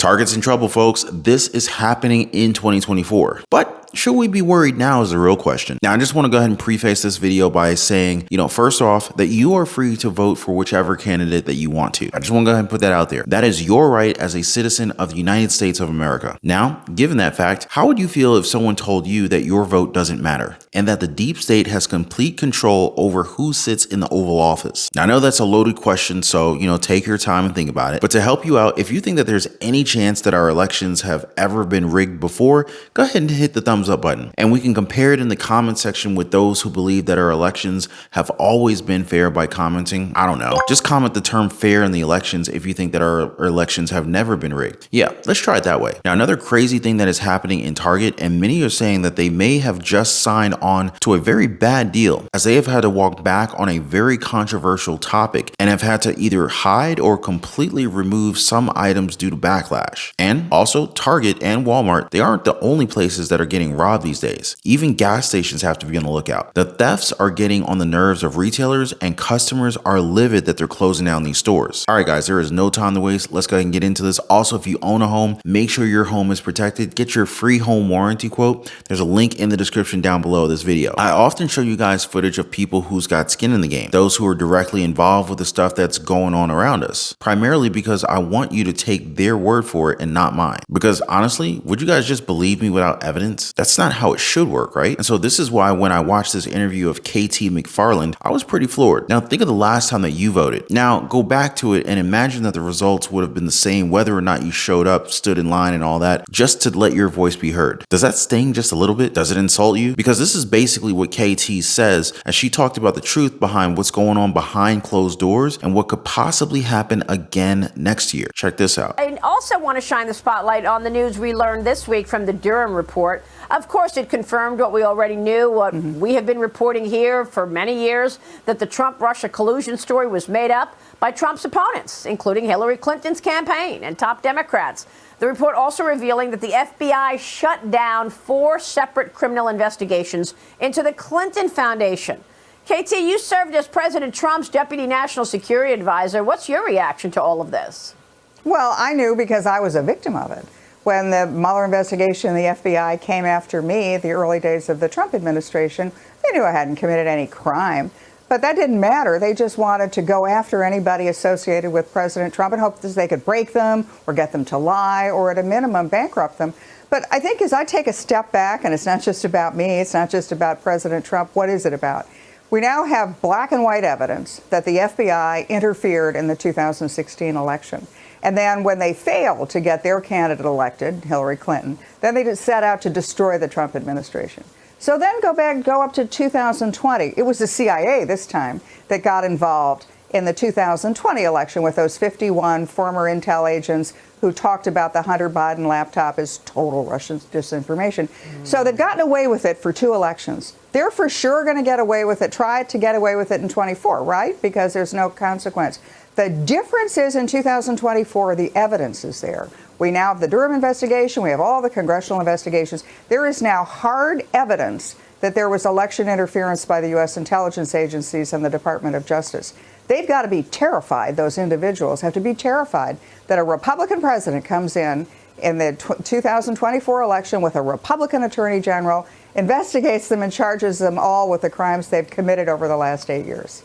Target's in trouble, folks. This is happening in 2024. But should we be worried now is the real question. Now, I just want to go ahead and preface this video by saying, first off, that you are free to vote for whichever candidate that you want to. I just want to go ahead and put that out there. That is your right as a citizen of the United States of America. Now, given that fact, how would you feel if someone told you that your vote doesn't matter and that the deep state has complete control over who sits in the Oval Office? Now, I know that's a loaded question, so, take your time and think about it. But to help you out, if you think that there's any chance that our elections have ever been rigged before, go ahead and hit the thumbs up button. And we can compare it in the comment section with those who believe that our elections have always been fair by commenting, I don't know. Just comment the term fair in the elections if you think that our elections have never been rigged. Yeah, let's try it that way. Now, another crazy thing that is happening in Target, and many are saying that they may have just signed on to a very bad deal, as they have had to walk back on a very controversial topic and have had to either hide or completely remove some items due to backlash. And also, Target and Walmart, they aren't the only places that are getting robbed these days. Even gas stations have to be on the lookout. The thefts are getting on the nerves of retailers, and customers are livid that they're closing down these stores. All right, guys, there is no time to waste. Let's go ahead and get into this. Also, if you own a home, make sure your home is protected. Get your free home warranty quote. There's a link in the description down below this video. I often show you guys footage of people who's got skin in the game, those who are directly involved with the stuff that's going on around us, primarily because I want you to take their word for it and not mine. Because honestly, would you guys just believe me without evidence? That's not how it should work, right? And so this is why when I watched this interview of KT McFarland, I was pretty floored. Now think of the last time that you voted. Now go back to it and imagine that the results would have been the same whether or not you showed up, stood in line and all that, just to let your voice be heard. Does that sting just a little bit? Does it insult you? Because this is basically what KT says as she talked about the truth behind what's going on behind closed doors and what could possibly happen again next year. Check this out. I also want to shine the spotlight on the news we learned this week from the Durham Report. Of course, it confirmed what we already knew, what we have been reporting here for many years, that the Trump-Russia collusion story was made up by Trump's opponents, including Hillary Clinton's campaign and top Democrats. The report also revealing that the FBI shut down 4 separate criminal investigations into the Clinton Foundation. KT, you served as President Trump's Deputy National Security Advisor. What's your reaction to all of this? Well, I knew because I was a victim of it. When the Mueller investigation and the FBI came after me at the early days of the Trump administration, they knew I hadn't committed any crime. But that didn't matter. They just wanted to go after anybody associated with President Trump and hope that they could break them or get them to lie or at a minimum bankrupt them. But I think as I take a step back, and it's not just about me, it's not just about President Trump, what is it about? We now have black and white evidence that the FBI interfered in the 2016 election. And then when they failed to get their candidate elected, Hillary Clinton, then they just set out to destroy the Trump administration. So then go up to 2020. It was the CIA this time that got involved in the 2020 election with those 51 former intel agents who talked about the Hunter Biden laptop as total Russian disinformation. So they've gotten away with it for 2 elections. They're for sure going to get away with it, try to get away with it in 24, right? Because there's no consequence. The difference is in 2024, the evidence is there. We now have the Durham investigation. We have all the congressional investigations. There is now hard evidence that there was election interference by the U.S. intelligence agencies and the Department of Justice. They've got to be terrified. Those individuals have to be terrified that a Republican president comes in the 2024 election with a Republican attorney general, investigates them and charges them all with the crimes they've committed over the last 8 years.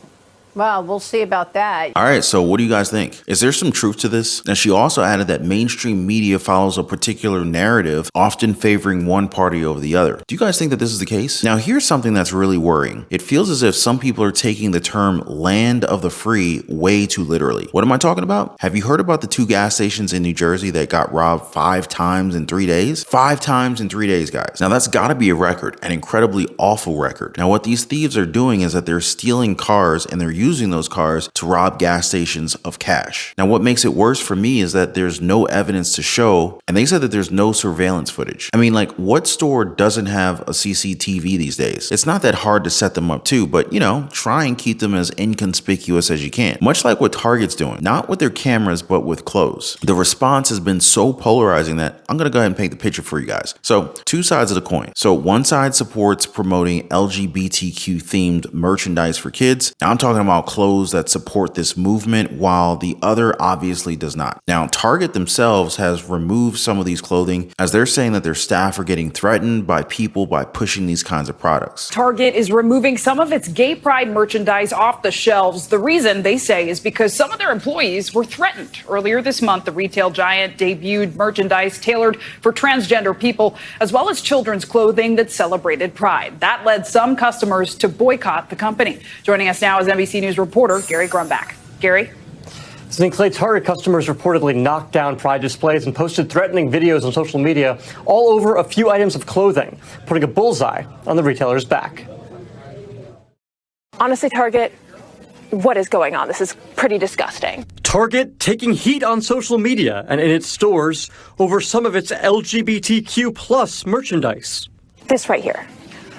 Well, we'll see about that. All right, so what do you guys think? Is there some truth to this? Now, she also added that mainstream media follows a particular narrative, often favoring one party over the other. Do you guys think that this is the case? Now, here's something that's really worrying. It feels as if some people are taking the term land of the free way too literally. What am I talking about? Have you heard about the 2 gas stations in New Jersey that got robbed 5 times in 3 days? 5 times in 3 days, guys. Now, that's got to be a record, an incredibly awful record. Now, what these thieves are doing is that they're stealing cars and they're using those cars to rob gas stations of cash. Now, what makes it worse for me is that there's no evidence to show, and they said that there's no surveillance footage. I mean, like, what store doesn't have a CCTV these days? It's not that hard to set them up too, but try and keep them as inconspicuous as you can. Much like what Target's doing, not with their cameras, but with clothes. The response has been so polarizing that I'm gonna go ahead and paint the picture for you guys. So, 2 sides of the coin. So one side supports promoting LGBTQ themed merchandise for kids. Now I'm talking about out clothes that support this movement, while the other obviously does not. Now, Target themselves has removed some of these clothing as they're saying that their staff are getting threatened by people by pushing these kinds of products. Target is removing some of its gay pride merchandise off the shelves. The reason, they say, is because some of their employees were threatened. Earlier this month, the retail giant debuted merchandise tailored for transgender people, as well as children's clothing that celebrated pride. That led some customers to boycott the company. Joining us now is NBC News reporter Gary Grumbach. Gary? Clay, Target customers reportedly knocked down pride displays and posted threatening videos on social media all over a few items of clothing, putting a bullseye on the retailer's back. Honestly, Target, what is going on? This is pretty disgusting. Target taking heat on social media and in its stores over some of its LGBTQ plus merchandise. This right here.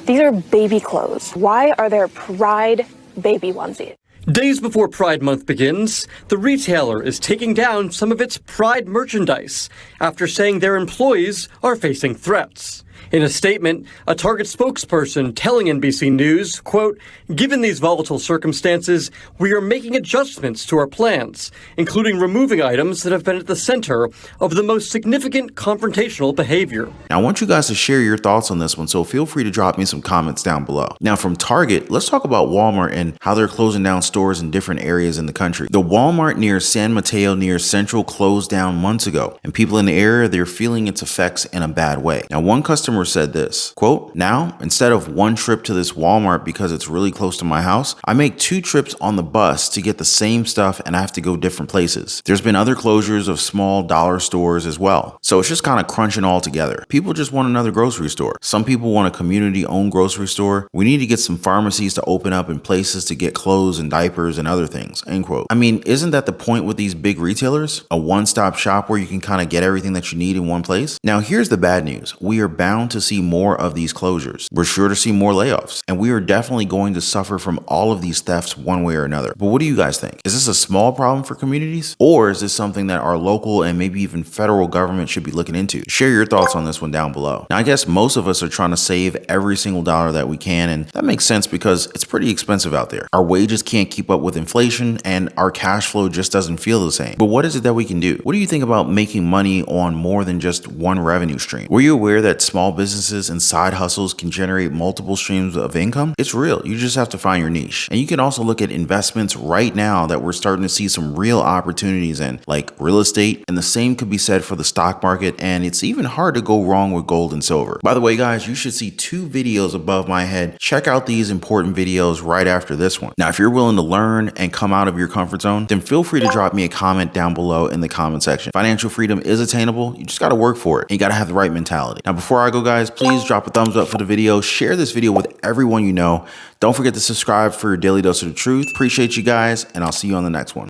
These are baby clothes. Why are there pride baby onesies? Days before Pride Month begins, the retailer is taking down some of its Pride merchandise after saying their employees are facing threats. In a statement, a Target spokesperson telling NBC News, quote, "Given these volatile circumstances, we are making adjustments to our plans, including removing items that have been at the center of the most significant confrontational behavior." Now, I want you guys to share your thoughts on this one, so feel free to drop me some comments down below. Now, from Target, let's talk about Walmart and how they're closing down stores in different areas in the country. The Walmart near San Mateo near Central closed down months ago, and people in the area, they're feeling its effects in a bad way. Now, one customer said this, quote, "Now, instead of one trip to this Walmart because it's really close to my house, I make 2 trips on the bus to get the same stuff and I have to go different places." There's been other closures of small dollar stores as well. So it's just kind of crunching all together. People just want another grocery store. Some people want a community-owned grocery store. We need to get some pharmacies to open up in places to get clothes and diapers and other things, end quote. I mean, isn't that the point with these big retailers? A one-stop shop where you can kind of get everything that you need in one place? Now, here's the bad news. We are bound to see more of these closures. We're sure to see more layoffs, and we are definitely going to suffer from all of these thefts one way or another. But what do you guys think? Is this a small problem for communities, or is this something that our local and maybe even federal government should be looking into? Share your thoughts on this one down below. Now, I guess most of us are trying to save every single dollar that we can, and that makes sense because it's pretty expensive out there. Our wages can't keep up with inflation, and our cash flow just doesn't feel the same. But what is it that we can do? What do you think about making money on more than just one revenue stream? Were you aware that small businesses and side hustles can generate multiple streams of income? It's real. You just have to find your niche. And you can also look at investments right now that we're starting to see some real opportunities in, like real estate, and the same could be said for the stock market, and it's even hard to go wrong with gold and silver. By the way, guys, you should see 2 videos above my head. Check out these important videos right after this one. Now, if you're willing to learn and come out of your comfort zone, then feel free to drop me a comment down below in the comment section. Financial freedom is attainable. You just got to work for it. And you got to have the right mentality. Now, before I go, guys, please drop a thumbs up for the video. Share this video with everyone you know. Don't forget to subscribe for your daily dose of the truth. Appreciate you guys, and I'll see you on the next one.